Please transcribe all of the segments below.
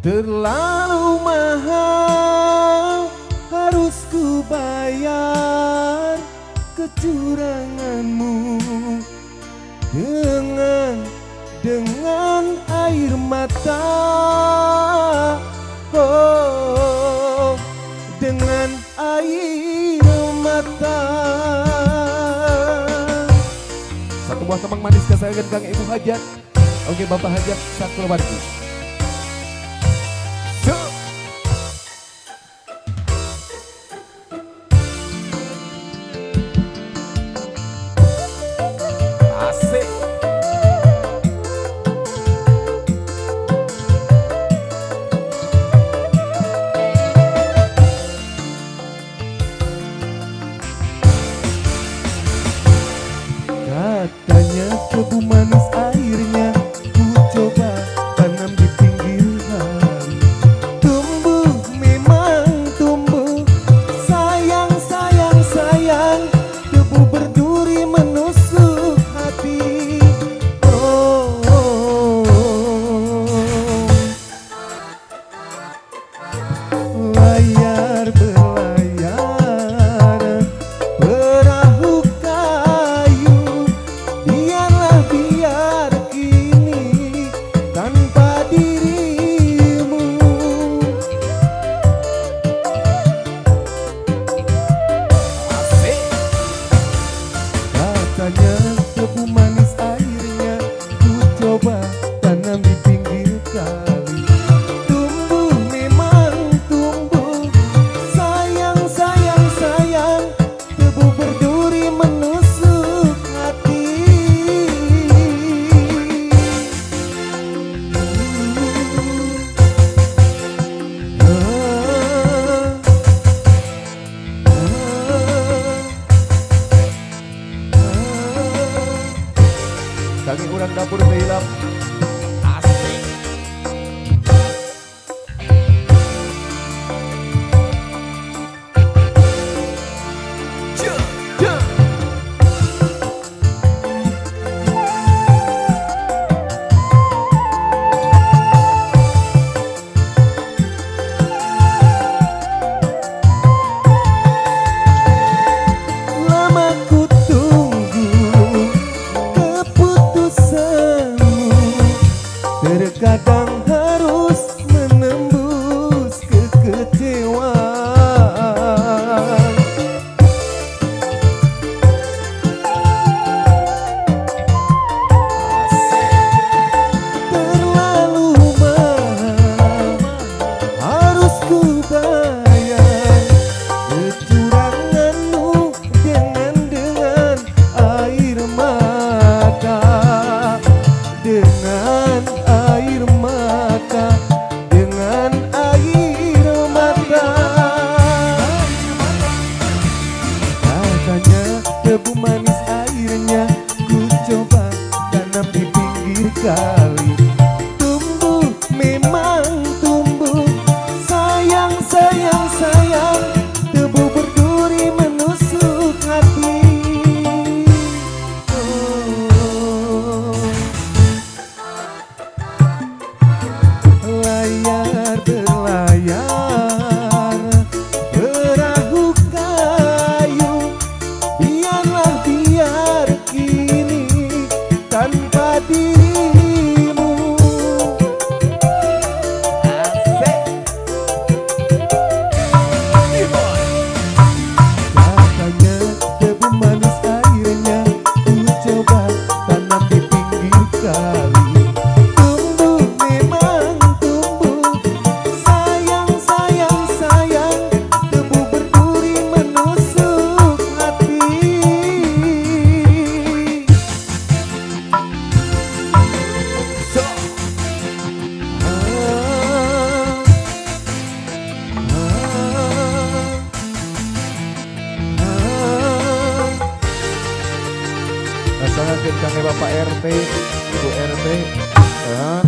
Terlalu mahal harus ku bayar kecuranganmu dengan air mata, oh, dengan air mata. Satu buah kembang manis kesayangan Kang Ibu Hajat. Oke Bapak Hajat Sakulwardi. Katanya kebu manis airnya ku coba tanam di pinggir kali. Tumbuh memang tumbuh, sayang sayang sayang, debu berduri menusuk hati. Oh, oh, oh. Layar berlayar perahu kayu, biarlah biar kini tanpa dirimu. Katanya kebu manis airnya ku coba tanam di pinggir kali. Tumbuh memang tumbuh, sayang sayang sayang, debu berduri menusuk hati. Kaki urang dapur hilap asik. Lama ku tunggu keputusanmu, terkadang harus menembus kekecewaan. Terlalu mahal harus ku bayar kecuranganmu dengan air mata, dengan air mata, dengan air mata. Katanya debu manis airnya ku coba tanam di pinggir kali. Tumbuh memang tumbuh, sayang sayang sayang, debu berduri menusuk hati. Layar berlayar perahu kayu, biarlah biar kini tanpa dirimu. Asik. Katanya debu manis airnya ku coba tanam di pinggir kali. Tumbuh memang tumbuh, sayang sayang sayang, debu berduri menusuk hati. So. Sangat kami Bapak RT, Ibu RT, dan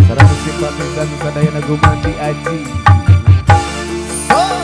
sarana simpatis dan sadayana gumandi aji. Oh,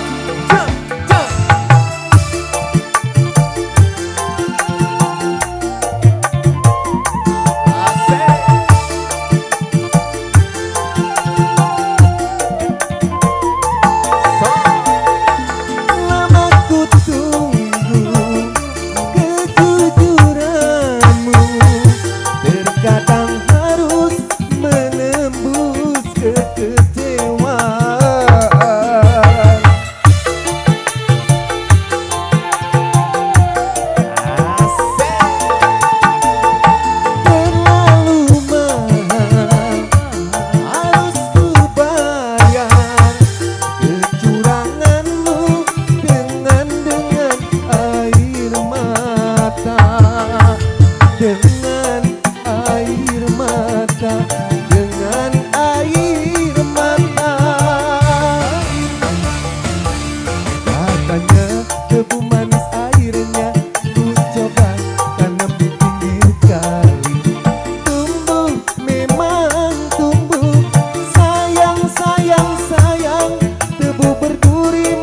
tebu manis airnya ku coba tanam di pinggir kali. Tumbuh memang tumbuh, sayang sayang sayang, tebu berduri